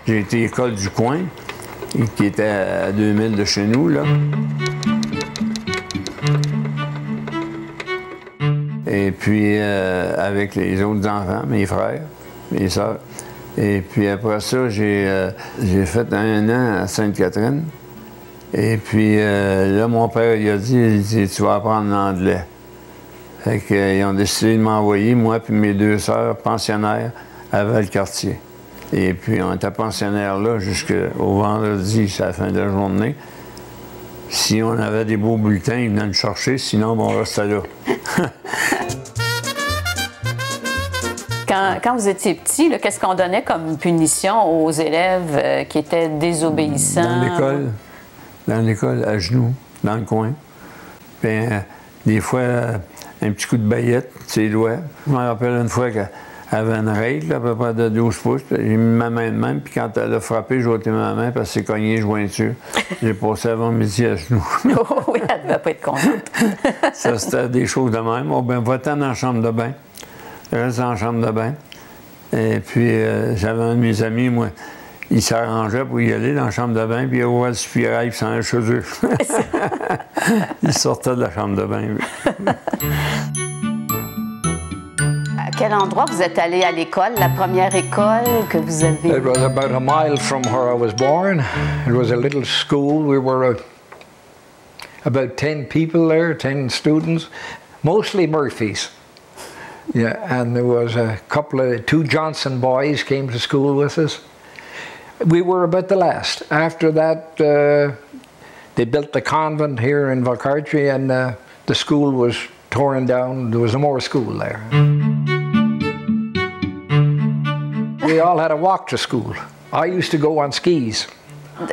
J'ai été à l'école du coin, qui était à 2000 de chez nous, là. Et puis, avec les autres enfants, mes frères, mes sœurs. Et puis après ça, j'ai fait 1 an à Sainte-Catherine. Et puis là, mon père, il a dit, tu vas apprendre l'anglais. Fait qu'ils ont décidé de m'envoyer, moi et mes 2 sœurs, pensionnaires à Valcartier. Et puis, on était pensionnaires là jusqu'au vendredi, c'est la fin de la journée. Si on avait des beaux bulletins, ils venaient nous chercher, sinon, on restait là. Quand vous étiez petit, qu'est-ce qu'on donnait comme punition aux élèves qui étaient désobéissants? Dans l'école, à genoux, dans le coin. Puis, des fois, un petit coup de baguette, ses doigts. Je me rappelle une fois qu'elle avait une règle, à peu près de 12 pouces. J'ai mis ma main de même, puis quand elle a frappé, j'ai ôté ma main parce que c'est cogné jointure. J'ai passé avant-midi à genoux. Oh oui, elle ne devait pas être contente. Ça, c'était des choses de même. Oh, ben, va-t'en dans la chambre de bain. Je reste dans la chambre de bain. Et puis, j'avais un de mes amis, moi, il s'arrangeait pour y aller dans la chambre de bain, puis il ouvrait le soupirail, puis s'en allait chez eux. Il sortait de la chambre de bain. À quel endroit vous êtes allé à l'école, la première école que vous avez? It was about a mile from where I was born. It was a little school. We were about 10 people there, 10 students, mostly Murphys. Yeah, and there was two Johnson boys came to school with us. We were about the last. After that, they built the convent here in Valcartier, and the school was torn down. There was no more school there. We all had to walk to school. I used to go on skis.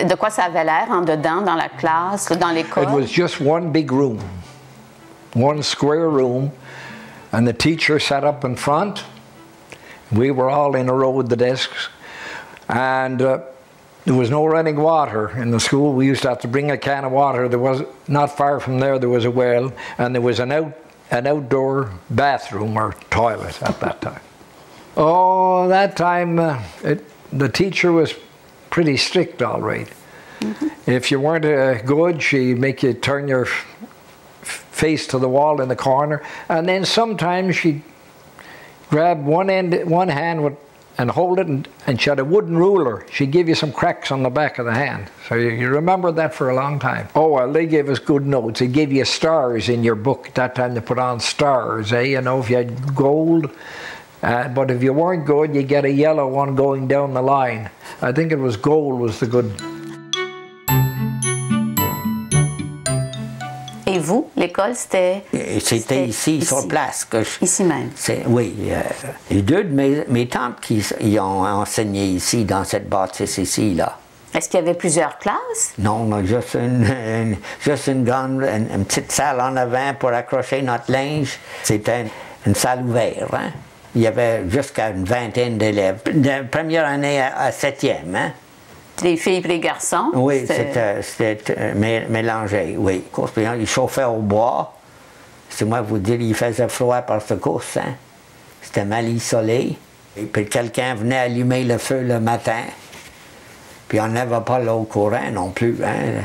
De quoi ça avait l'air en dedans, dans la classe, dans l'école? It was just one big room, one square room, and the teacher sat up in front. We were all in a row with the desks. And there was no running water in the school. We used to have to bring a can of water. There was, not far from there was a well, and there was an outdoor bathroom or toilet at that time. Oh, that time the teacher was pretty strict, all right. Mm-hmm. If you weren't good, she'd make you turn your face to the wall in the corner, and then sometimes she'd grab one hand and hold it, and she had a wooden ruler. She'd give you some cracks on the back of the hand. So you remember that for a long time. Oh, well, they gave us good notes. They gave you stars in your book. At that time, they put on stars, eh? You know, if you had gold. But if you weren't good, you get a yellow one going down the line. I think it was gold was the good. Et vous, l'école, c'était? C'était ici, sur place. Ici même? Oui. Les 2 de mes tantes qui ont enseigné ici, dans cette bâtisse ici, là. Est-ce qu'il y avait plusieurs classes? Non, juste une grande, une petite salle en avant pour accrocher notre linge. C'était une salle ouverte, hein? Il y avait jusqu'à une vingtaine d'élèves. De première année à 7e, hein? Les filles et les garçons? Oui, c'était mélangé, oui. Il chauffait au bois. C'est moi vous dire, il faisait froid par ce course, hein? C'était mal isolé. Et puis quelqu'un venait allumer le feu le matin. Puis on n'avait pas l'eau courant non plus, hein?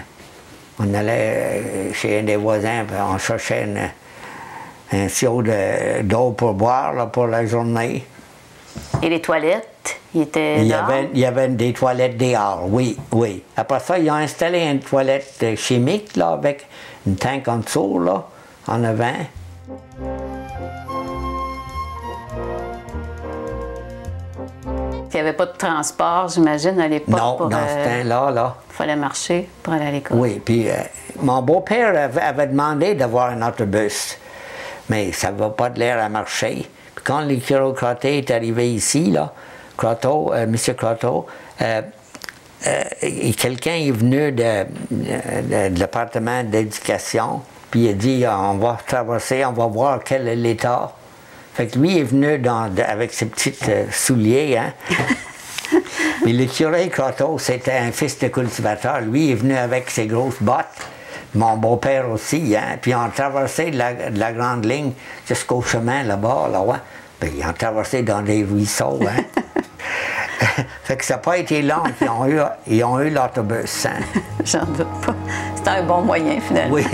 On allait chez un des voisins, puis on cherchait un seau d'eau pour boire là, pour la journée. Et les toilettes, ils étaient dehors? Il y avait des toilettes dehors, oui, oui. Après ça, ils ont installé une toilette chimique là, avec une tank en dessous, là, en avant. Il n'y avait pas de transport, j'imagine, à l'époque? Non, dans ce temps-là, là. Il fallait marcher pour aller à l'école. Oui, puis mon beau-père avait demandé d'avoir un autobus, mais ça ne va pas de l'air à marcher. Puis quand le curé Croteau est arrivé ici, là, M. Croteau, quelqu'un est venu de département d'éducation, puis il a dit, on va traverser, on va voir quel est l'état. Fait que lui est venu avec ses petits souliers, hein. Puis le curé Croteau, c'était un fils de cultivateur. Lui est venu avec ses grosses bottes. Mon beau-père aussi, hein. Puis ils ont traversé de la grande ligne jusqu'au chemin là-bas, là, ouais. Puis ils ont traversé dans des ruisseaux, hein. Fait que ça n'a pas été long qu'ils ont eu l'autobus. Hein. J'en doute pas. C'était un bon moyen, finalement. Oui.